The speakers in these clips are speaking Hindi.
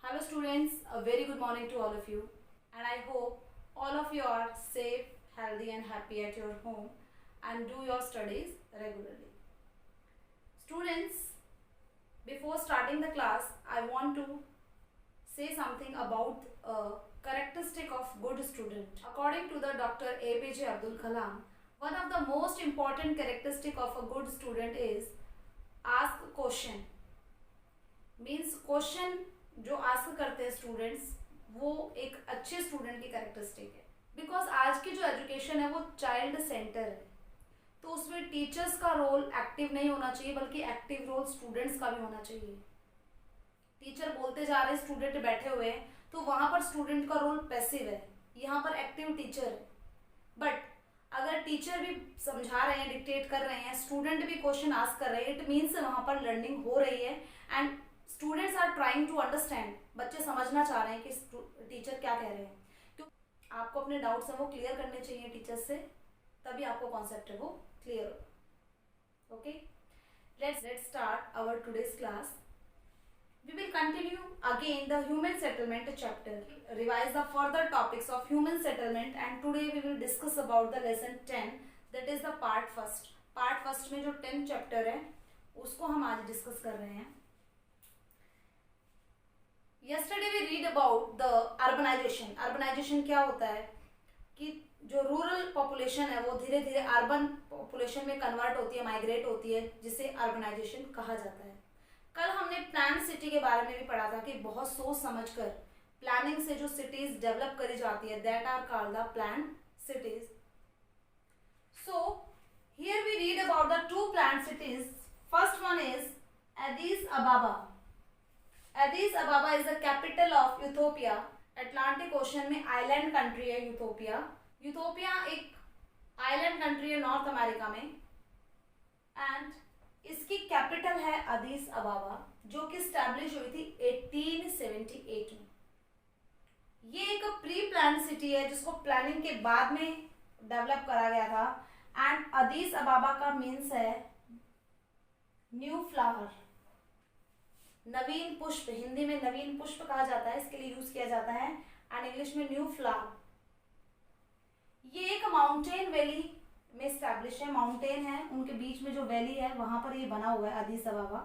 Hello students, a very good morning to all of you, and I hope all of you are safe, healthy and happy at your home and do your studies regularly. Students, before starting the class, I want to say something about a characteristic of good student. According to the Dr. APJ Abdul Kalam, one of the most important characteristic of a good student is ask question. Means question जो आस्क करते हैं स्टूडेंट्स वो एक अच्छे स्टूडेंट की कैरेक्टरिस्टिक है. बिकॉज आज की जो एजुकेशन है वो चाइल्ड सेंटर है, तो उसमें टीचर्स का रोल एक्टिव नहीं होना चाहिए बल्कि एक्टिव रोल स्टूडेंट्स का भी होना चाहिए. टीचर बोलते जा रहे हैं, स्टूडेंट बैठे हुए हैं, तो वहां पर स्टूडेंट का रोल पैसिव है, यहाँ पर एक्टिव टीचर है. बट अगर टीचर भी समझा रहे हैं, डिक्टेट कर रहे हैं, स्टूडेंट भी क्वेश्चन आस्क कर रहे हैं, इट मीन्स वहां पर लर्निंग हो रही है and students are trying to understand. बच्चे समझना चाह रहे हैं कि टीचर क्या कह रहे हैं. क्यों आपको अपने डाउट्स हैं वो क्लियर करने चाहिए टीचर से, तभी आपको कॉन्सेप्ट है वो क्लियर हो. Okay, let's start our today's class. We will continue again the human settlement chapter. Revise the further topics of human settlement and today we will discuss about the lesson 10, that is the part first. Part first में जो 10 चैप्टर है उसको हम आज डिस्कस कर रहे हैं. Yesterday we read about the urbanization. Urbanization क्या होता है कि जो रूरल पॉपुलेशन है वो धीरे धीरे अर्बन पॉपुलेशन में कन्वर्ट होती है, माइग्रेट होती है, जिसे अर्बनाइजेशन कहा जाता है. कल हमने प्लान सिटी के बारे में भी पढ़ा था कि बहुत सोच समझकर प्लानिंग से जो सिटीज डेवलप करी जाती है, that are called the plan cities. So here we read about the two plan cities. First one is Addis Ababa. Addis Ababa is the capital of Ethiopia. Atlantic Ocean में आइलैंड कंट्री है यूथोपिया. यूथोपिया एक आइलैंड कंट्री है नॉर्थ अमेरिका में एंड इसकी कैपिटल है अदीस अबाबा, जो कि स्टैब्लिश हुई थी 1878 में. ये एक प्री प्लान सिटी है जिसको प्लानिंग के बाद में डेवलप करा गया था. एंड अदीस अबाबा का मीन्स है न्यू फ्लावर, नवीन पुष्प. हिंदी में नवीन पुष्प कहा जाता है, इसके लिए यूज किया जाता है, एंड इंग्लिश में न्यू फ्लावर. ये एक माउंटेन वैली में स्टैब्लिश है. माउंटेन है, उनके बीच में जो वैली है वहां पर ये बना हुआ है अदीस अबाबा.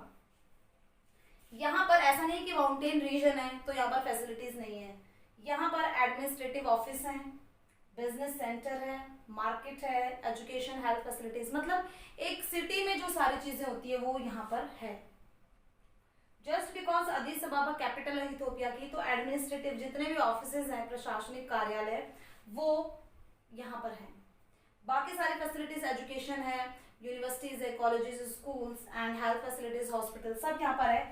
यहाँ पर ऐसा नहीं कि माउंटेन रीजन है तो यहाँ पर फैसिलिटीज नहीं है. यहाँ पर एडमिनिस्ट्रेटिव ऑफिस है, बिजनेस सेंटर है, मार्केट है, एजुकेशन, हेल्थ फैसिलिटीज, मतलब एक सिटी में जो सारी चीजें होती है वो यहाँ पर है. जस्ट बिकॉज अदीस अबाबा कैपिटल है इथियोपिया की, तो एडमिनिस्ट्रेटिव जितने भी ऑफिसेज हैं, प्रशासनिक कार्यालय, वो यहाँ पर है. बाकी सारी फैसिलिटीज, एजुकेशन है, यूनिवर्सिटीज है, colleges, schools and health facilities, hospital, सब यहाँ पर है.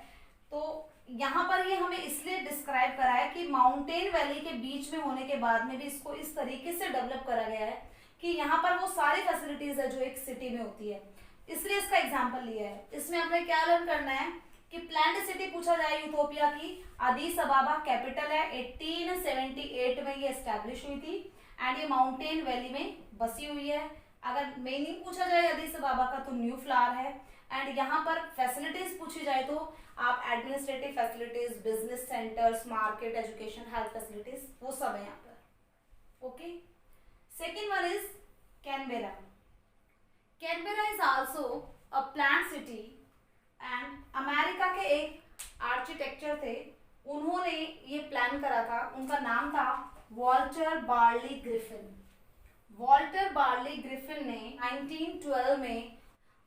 तो यहाँ पर ये हमें इसलिए डिस्क्राइब करा है कि माउंटेन वैली के बीच में होने के बाद में भी इसको इस तरीके से डेवलप करा गया है कि यहाँ पर वो सारी फैसिलिटीज है जो एक सिटी में होती है, इसलिए इसका एग्जाम्पल लिया है. इसमें आपने क्या लर्न करना है कि प्लान्ड सिटी पूछा जाए यूथोपिया की, अदीस अबाबा कैपिटल है, 1878 में ये एस्टैब्लिश हुई थी एंड ये माउंटेन वैली में बसी हुई है. अगर मीनिंग पूछा जाए अदीस अबाबा का तो न्यू फ्लावर है. एंड यहाँ पर फैसिलिटीज पूछी जाए तो आप administrative facilities, business centres, market, education, health facilities, वो सब है यहाँ पर. Okay, second one is Canberra. Canberra is also a plan city and America के एक आर्किटेक्चर थे, उन्होंने ये प्लान करा था. उनका नाम था Walter barley Griffin. Walter barley Griffin ने 1912 में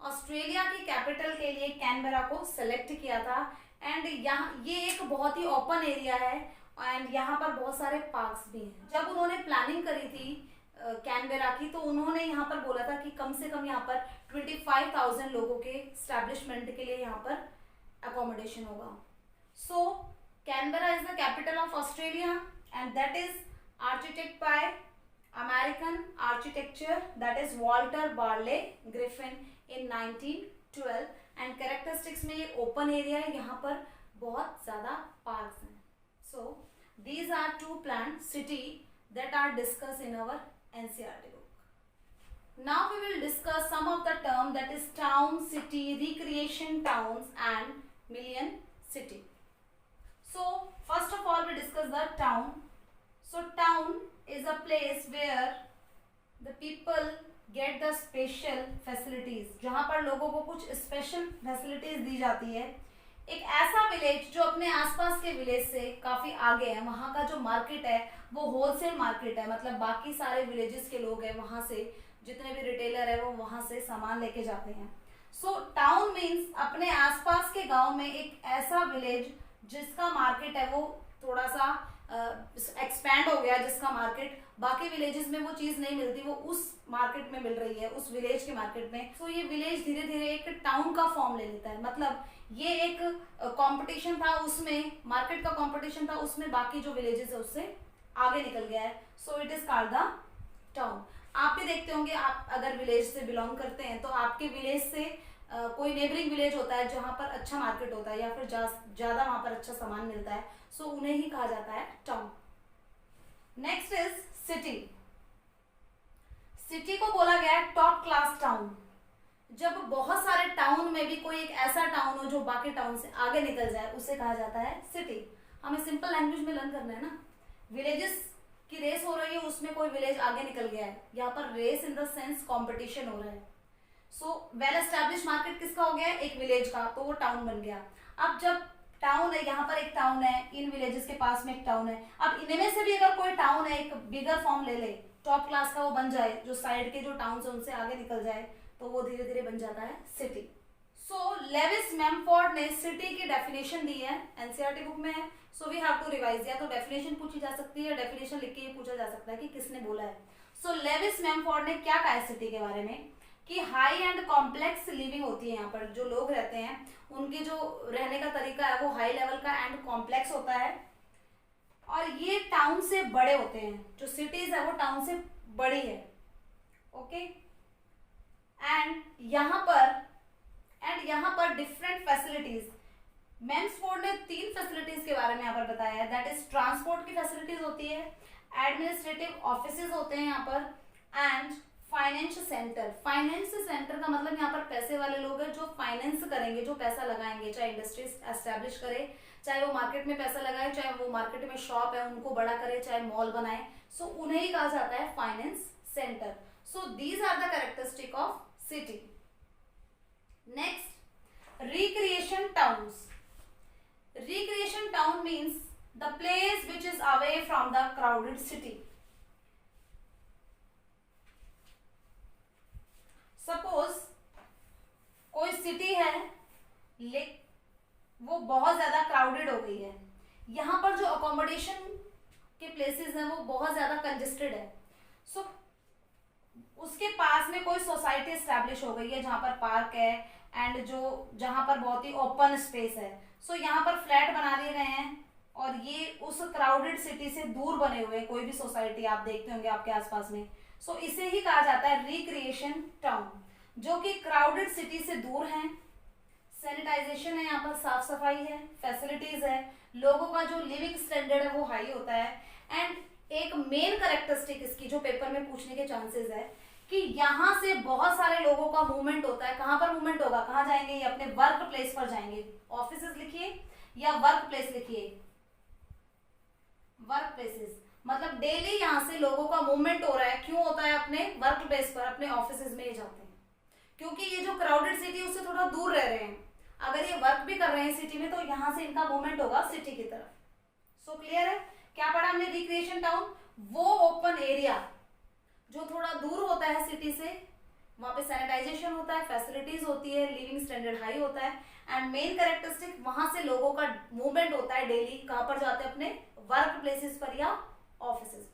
ऑस्ट्रेलिया की कैपिटल के लिए कैनबेरा को सेलेक्ट किया था. एंड यहाँ ये एक बहुत ही ओपन एरिया है एंड यहाँ पर बहुत सारे पार्क्स भी हैं. जब उन्होंने प्लानिंग करी थी कैनबेरा की, तो उन्होंने यहाँ पर बोला था कि कम से कम यहाँ पर 25,000 लोगों के स्टैब्लिशमेंट के लिए यहाँ पर अकोमोडेशन होगा. So Canberra is the capital of Australia and that is architect by American architecture, that is Walter Barley Griffin in 1912. And characteristics में ये ओपन एरिया है, यहाँ पर बहुत ज्यादा पार्क्स हैं. So these are two plan city that are discussed in our NCERT book. Now we will discuss some of the term, that is town, city, recreation towns and million city. So first of special facilities, जहां पर लोगों को कुछ स्पेशल फैसिलिटीज दी जाती है। एक ऐसा विलेज जो अपने आसपास के विलेज से काफी आगे है, वहां का जो मार्केट है वो होलसेल मार्केट है, मतलब बाकी सारे विलेजेस के लोग हैं वहां से, जितने भी रिटेलर है वो वहां से सामान लेके जाते हैं। सो टाउन मीन्स अपने आसपास के गांव में एक ऐसा विलेज जिसका मार्केट है वो थोड़ा सा एक्सपैंड हो गया, जिसका मार्केट बाकी विलेजेस में वो चीज नहीं मिलती, वो उस मार्केट में मिल रही है, उस विलेज के मार्केट में। तो ये विलेज धीरे धीरे एक टाउन का फॉर्म ले लेता है। मतलब ये एक कंपटीशन था, उसमें मार्केट का कंपटीशन था, उसमें बाकी जो विलेजेस है उससे आगे निकल गया है। So it is called the town. आप भी देखते होंगे, आप अगर विलेज से बिलोंग करते हैं तो आपके विलेज से कोई नेबरिंग विलेज होता है जहां पर अच्छा मार्केट होता है या फिर ज्यादा वहां पर अच्छा सामान मिलता है, सो उन्हें ही कहा जाता है town. Next is city. City को बोला गया है टॉप क्लास टाउन। जब बहुत सारे टाउन में भी कोई एक ऐसा टाउन हो जो बाकी टाउन से आगे निकल जाए, उसे कहा जाता है सिटी। हमें सिंपल लैंग्वेज में लर्न करना है ना। विलेजेस की रेस हो रही है, उसमें कोई विलेज आगे निकल गया है, यहाँ पर race in the sense competition हो रहा है। सो वेल एस्टैब्लिश मार्केट किसका हो गया है? एक विलेज का, तो वो टाउन बन गया। अब जब टाउन है, यहाँ पर एक टाउन है, इन विलेजेस के पास में एक टाउन है, अब इनमें से भी अगर कोई टाउन है एक बिगर फॉर्म ले ले, टॉप क्लास का वो बन जाए, जो साइड के जो टाउन है उनसे आगे निकल जाए, तो वो धीरे धीरे बन जाता है सिटी। सो लेविस मैमफोर्ड ने सिटी की डेफिनेशन दी है, एनसीईआरटी बुक में है, so we have to revise. या तो डेफिनेशन पूछी जा सकती है, डेफिनेशन लिख के ये पूछा जा सकता है कि किसने बोला है। सो लेविस मैमफोर्ड ने क्या कहा है सिटी के बारे में कि हाई एंड कॉम्प्लेक्स लिविंग होती है। यहाँ पर जो लोग रहते हैं उनके जो रहने का तरीका है वो हाई लेवल का एंड कॉम्प्लेक्स होता है, और ये टाउन से बड़े होते हैं। जो सिटीज है वो टाउन से बड़ी है, ओके। एंड यहाँ पर डिफरेंट फैसिलिटीज, मैमफोर्ड ने 3 फैसिलिटीज के बारे में यहाँ पर बताया है। दैट इज ट्रांसपोर्ट की फैसिलिटीज होती है, एडमिनिस्ट्रेटिव ऑफिसेज होते हैं यहाँ पर, and finance centre. Finance centre का मतलब यहाँ पर पैसे वाले लोग हैं जो फाइनेंस करेंगे, जो पैसा लगाएंगे, चाहे इंडस्ट्री एस्टेब्लिश करे, चाहे वो मार्केट में पैसा लगाए, चाहे वो मार्केट में शॉप है उनको बड़ा करे, चाहे मॉल बनाए, सो उन्हें ही कहा जाता है finance centre. So these are the characteristic of city. Next, recreation towns. Recreation town means the place which is away from the crowded city. Suppose कोई सिटी है वो बहुत ज्यादा क्राउडेड हो गई है, यहाँ पर जो अकोमोडेशन के प्लेसेस हैं वो बहुत ज्यादा कंजेस्टेड है। सो उसके पास में कोई सोसाइटी एस्टैब्लिश हो गई है जहां पर पार्क है एंड जहां पर बहुत ही ओपन स्पेस है। सो यहाँ पर फ्लैट बना दिए गए हैं और ये उस क्राउडेड सिटी से दूर बने हुए हैं। कोई भी सोसाइटी आप देखते होंगे आपके आसपास में, सो इसे ही कहा जाता है रिक्रिएशन टाउन, जो कि क्राउडेड सिटी से दूर है। सैनिटाइजेशन है, यहाँ पर साफ सफाई है, फैसिलिटीज है, लोगों का जो लिविंग स्टैंडर्ड है वो हाई होता है। एंड एक मेन कैरेक्टरिस्टिक इसकी जो पेपर में पूछने के चांसेस है कि यहाँ से बहुत सारे लोगों का मूवमेंट होता है। कहाँ पर मूवमेंट होगा, कहाँ जाएंगे? ये अपने वर्क प्लेस पर जाएंगे। ऑफिसेज लिखिए या वर्क प्लेस लिखिए, वर्क प्लेसेस मतलब डेली यहाँ से लोगों का मूवमेंट हो रहा है। क्यों होता है? अपने वर्क प्लेस पर, अपने ऑफिसेज में जाते हैं, क्योंकि ये जो क्राउडेड सिटी है उससे थोड़ा दूर रह रहे हैं। अगर ये वर्क भी कर रहे हैं सिटी में तो यहाँ से इनका मूवमेंट होगा सिटी की तरफ। सो क्लियर है? क्या पढ़ा हमने? रिक्रिएशन टाउन वो ओपन एरिया जो थोड़ा दूर होता है सिटी से, वहां पे सैनिटाइजेशन होता है, फैसिलिटीज होती है, लिविंग स्टैंडर्ड हाई होता है, एंड मेन कैरेक्टरिस्टिक वहां से लोगों का मूवमेंट होता है डेली। कहां पर जाते हैं? अपने वर्क प्लेसेस पर या offices.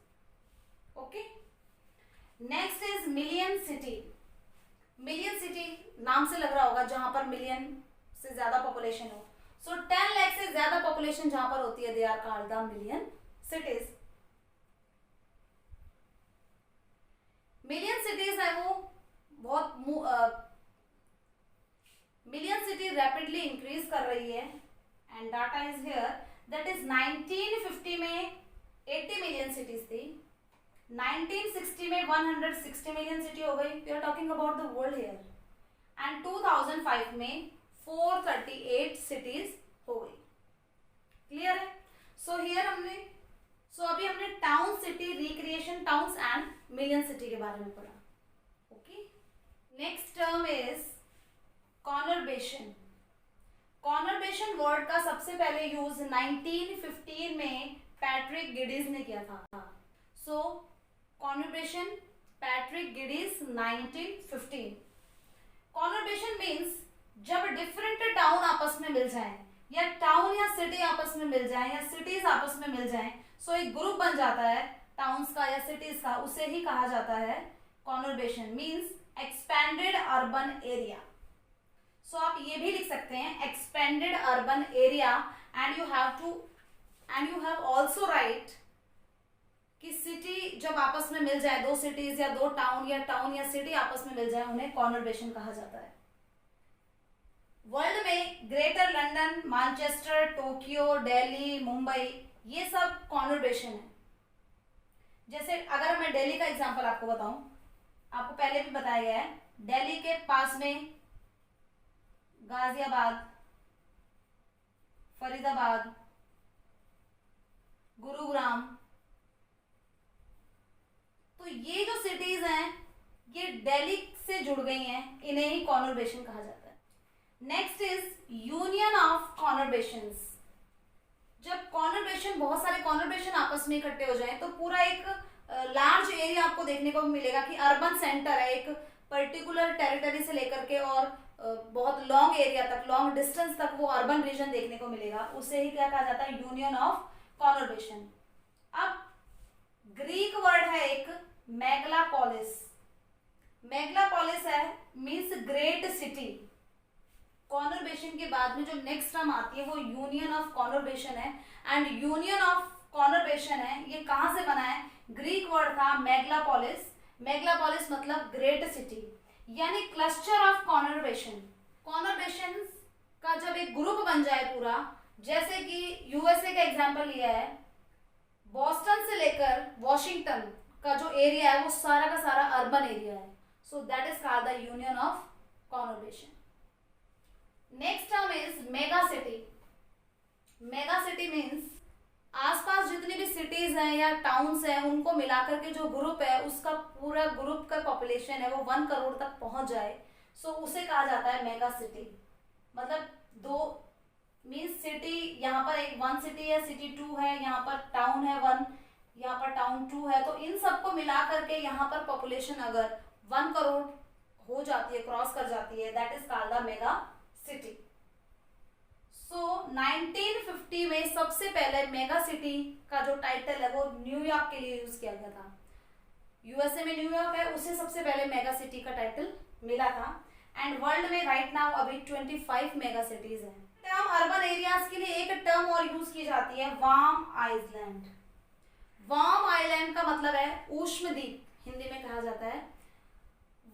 Okay, next is million city. Million city नाम से लग रहा होगा जहां पर मिलियन से ज्यादा पॉपुलेशन हो। सो 10 लाख से ज्यादा पॉपुलेशन जहां पर होती है, they are called the million cities. Million cities है वो बहुत मिलियन सिटी रैपिडली इंक्रीज कर रही है, and data is here. That is 1950 में 80 मिलियन सिटीज थी, 1960 में 160 मिलियन सिटी हो गई। We are talking about the world here. And 2005 में 438 सिटीज हो गई। क्लियर है? सो हियर अभी हमने town, city, recreation towns and million city के बारे में पढ़ा। Okay, next term is conurbation. Conurbation word का सबसे पहले यूज 1915 में पैट्रिक गिडीज ने किया था। सो कॉन्वर्बेशन, पैट्रिक गिडीज 1915। कॉन्वर्बेशन मीन्स जब डिफरेंट टाउन आपस में मिल जाएं, या टाउन या सिटी आपस में मिल जाएं, या सिटीज आपस में मिल जाएं, सो एक ग्रुप बन जाता है टाउन्स का या सिटीज का, उसे ही कहा जाता है conurbation. Means expanded urban area. So आप ये भी लिख सकते हैं expanded urban area, and you have also write कि सिटी जब आपस में मिल जाए, दो सिटीज या दो टाउन या सिटी आपस में मिल जाए, उन्हें कॉन्वर्बेशन कहा जाता है। वर्ल्ड में greater London, Manchester, Tokyo, Delhi, Mumbai, ये सब कॉन्वर्बेशन है। जैसे अगर मैं दिल्ली का एग्जांपल आपको बताऊं, आपको पहले भी बताया गया है, दिल्ली के पास में गाजियाबाद, फरीदाबाद, गुरुग्राम, तो ये जो सिटीज हैं ये दिल्ली से जुड़ गई हैं, इन्हें ही कॉन्वर्बेशन कहा जाता है। Next is union of conurbations. जब कॉन्वर्बेशन, बहुत सारे कॉन्वर्बेशन आपस में इकट्ठे हो जाएं, तो पूरा एक लार्ज एरिया आपको देखने को मिलेगा कि अर्बन सेंटर है, एक पर्टिकुलर टेरिटरी से लेकर के और बहुत लॉन्ग एरिया तक, लॉन्ग डिस्टेंस तक वो अर्बन रीजन देखने को मिलेगा, उसे ही क्या कहा जाता है, यूनियन ऑफ कॉन्वर्बेशन। अब ग्रीक वर्ड है एक मेगलापोलिस। मेगलापोलिस है मीन्स ग्रेट सिटी। कॉन्वर्बेशन के बाद में जो नेक्स्ट टर्म आती है वो यूनियन ऑफ कॉन्वर्बेशन है, एंड यूनियन ऑफ कॉन्वर्बेशन है, ये कहां से बना है, ग्रीक वर्ड था मेगलापोलिस। मेगलापोलिस मतलब ग्रेट सिटी, यानी क्लस्टर ऑफ कॉन्वर्बेशन। कॉन्वर्बेशन का जब एक ग्रुप बन जाए पूरा, जैसे कि यूएसए का एग्जांपल लिया है, बॉस्टन से लेकर वॉशिंगटन का जो एरिया है वो सारा का सारा अर्बन एरिया है, so that is called the union of conurbation. Next term is mega city. Mega city means आसपास जितनी भी सिटीज हैं या टाउन्स हैं उनको मिलाकर के जो ग्रुप है, उसका पूरा ग्रुप का पॉपुलेशन है वो 1 करोड़ तक पहुंच जाए, सो उसे कहा जाता है मेगा सिटी। मतलब दो मीन्स सिटी, यहाँ पर एक 1 सिटी है, सिटी 2 है, यहाँ पर टाउन है 1, यहाँ पर टाउन 2 है, तो इन सबको मिला करके यहाँ पर पॉपुलेशन अगर 1 करोड़ हो जाती है, क्रॉस कर जाती है, that is called the mega city. So 1950 में सबसे पहले मेगा सिटी का जो टाइटल है वो न्यूयॉर्क के लिए यूज किया गया था। यूएसए में न्यूयॉर्क है, उसे सबसे पहले मेगा सिटी का टाइटल मिला था, एंड वर्ल्ड में राइट नाउ अभी 25 मेगा सिटीज हैं। टर्म अर्बन एरियाज के लिए एक टर्म और यूज की जाती है, वार्म आइलैंड। वार्म आइलैंड का मतलब है ऊष्म द्वीप, हिंदी में कहा जाता है।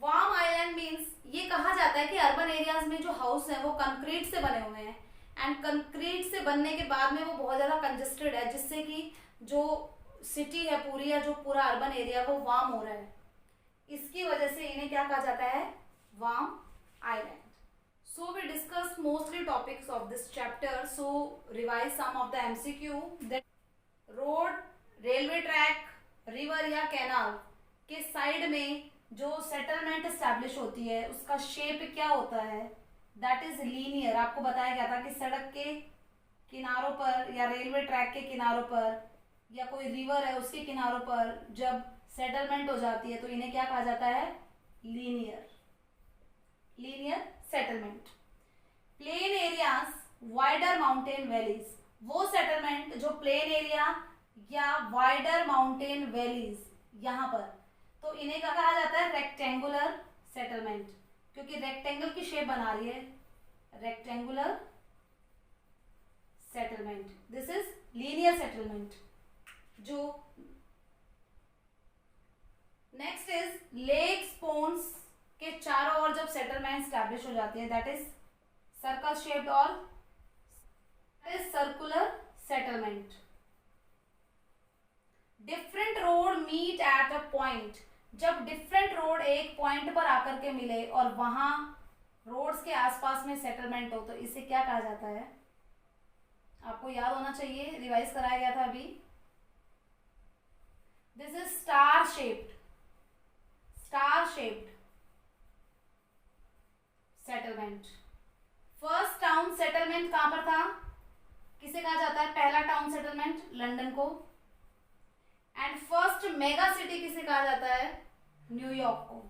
वार्म आइलैंड मीन्स ये कहा जाता है कि अर्बन एरियाज में जो हाउस है वो कंक्रीट से बने हुए हैं, एंड कंक्रीट से बनने के बाद में वो बहुत ज्यादा कंजेस्टेड है, जिससे कि जो सिटी है पूरी या जो पूरा अर्बन एरिया वो वार्म हो रहा है, इसकी वजह से इन्हें क्या कहा जाता है, warm island. So we discussed mostly topics of this chapter. So revise some of the MCQ. That road, railway track, river या कैनाल के साइड में जो सेटलमेंट एस्टैब्लिश होती है उसका शेप क्या होता है, दैट इज लीनियर। आपको बताया गया था कि सड़क के किनारों पर या रेलवे ट्रैक के किनारों पर या कोई रिवर है उसके किनारों पर जब सेटलमेंट हो जाती है तो इन्हें क्या कहा जाता है, linear, linear settlement. Plain areas, wider mountain valleys, वो सेटलमेंट जो प्लेन एरिया या वाइडर माउंटेन वैलीज यहाँ पर, तो इन्हें क्या कहा जाता है, रेक्टेंगुलर सेटलमेंट, क्योंकि रेक्टेंगल की शेप बना रही है, rectangular settlement, this is linear settlement. जो नेक्स्ट इज लेक्स, पोन्स के चारों ओर जब सेटलमेंट स्टैब्लिश हो जाती है, दैट इज सर्कल शेप्ड और circular settlement. Different road meet at a point, जब डिफरेंट रोड एक पॉइंट पर आकर के मिले और वहां रोड्स के आसपास में सेटलमेंट हो, तो इसे क्या कहा जाता है, आपको याद होना चाहिए, रिवाइज कराया गया था अभी। This is star shaped, star shaped. Settlement. First town settlement कहां पर था, किसे कहा जाता है, पहला टाउन सेटलमेंट लंदन को। एंड फर्स्ट मेगा सिटी किसे कहा जाता है, न्यूयॉर्क को।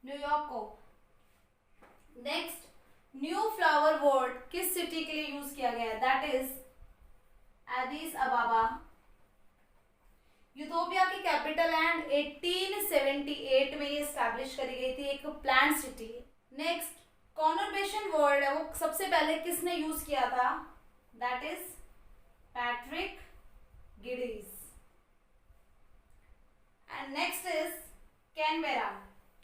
न्यूयॉर्क को। नेक्स्ट, न्यू फ्लावर वर्ड किस सिटी के लिए यूज किया गया है, दैट इज एडिस अबाबा, यूथोपिया की कैपिटल एंड 1878 में ये स्टैब्लिश करी गई थी, एक plan city. Next, conurbation word है वो सबसे पहले किसने यूज किया था, that is Patrick Geddes. And next is Canberra.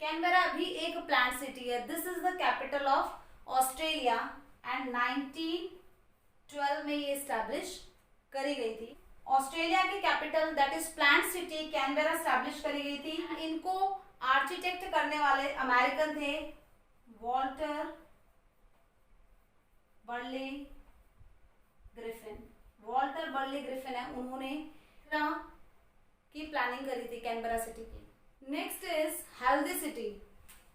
Canberra भी एक प्लान सिटी है, this is the capital of Australia and 1912 में ये स्टैब्लिश करी गई थी। ऑस्ट्रेलिया की capital that is plant city Canberra establish करी गई थी। इनको आर्किटेक्ट करने वाले अमेरिकन थे Walter Burley Griffin. Walter Burley Griffin है, उन्होंने की प्लानिंग करी थी कैनबेरा सिटी की। Next is healthy city.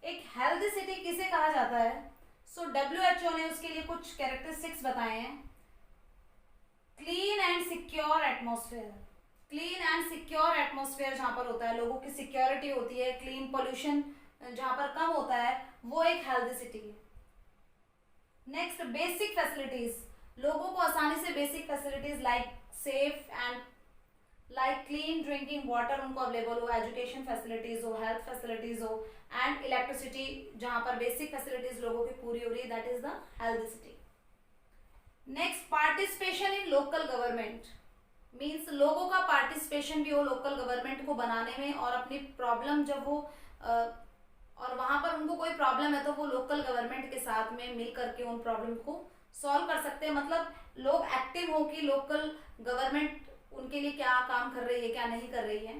एक हेल्दी सिटी किसे कहा जाता है, सो WHO ने उसके लिए कुछ कैरेक्टरिस्टिक्स बताए हैं। Clean and secure atmosphere. Clean and secure atmosphere जहां पर होता है, लोगों की सिक्योरिटी होती है, क्लीन, पोल्यूशन जहां पर कम होता है, वो एक हेल्दी सिटी है। Next, basic facilities. लोगों को आसानी से basic facilities like safe and like clean drinking water उनको अवेलेबल हो, एजुकेशन फैसिलिटीज हो, हेल्थ फैसिलिटीज हो एंड इलेक्ट्रिसिटी, जहां पर बेसिक फैसिलिटीज लोगों की पूरी हो रही है, that is the healthy city. Next, participation in local government means लोगों का पार्टिसिपेशन भी हो लोकल गवर्नमेंट को बनाने में, और अपनी प्रॉब्लम जब वो और वहां पर उनको कोई प्रॉब्लम है तो वो लोकल गवर्नमेंट के साथ में मिल करके उन प्रॉब्लम को सॉल्व कर सकते हैं। मतलब लोग एक्टिव हो कि लोकल गवर्नमेंट उनके लिए क्या काम कर रही है, क्या नहीं कर रही है।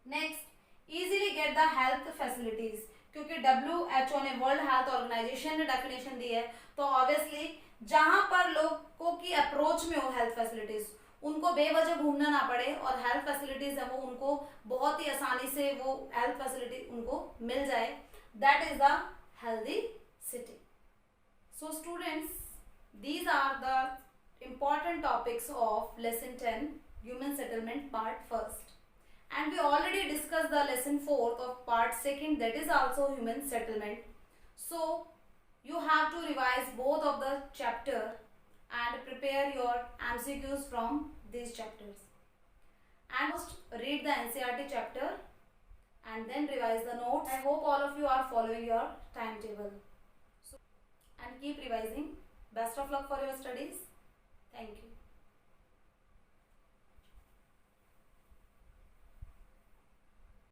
Next, easily get the health facilities. क्योंकि WHO ने, वर्ल्ड हेल्थ ऑर्गेनाइजेशन ने डेफिनेशन दी है, तो ऑब्वियसली जहां पर लोगों की अप्रोच में हो हेल्थ फैसिलिटीज, उनको बेवजह घूमना ना पड़े और हेल्थ फैसिलिटीज है वो उनको बहुत ही आसानी से वो हेल्थ फैसिलिटी उनको मिल जाए, that is the healthy city. So students, these are the important topics of lesson 10 human settlement part 1st, and we already discussed the lesson 4th of part 2nd, that is also human settlement. So you have to revise both of the chapter and prepare your MCQs from these chapters, and first read the NCERT chapter and then revise the notes. I hope all of you are following your timetable, so and keep revising. Best of luck for your studies. Thank you.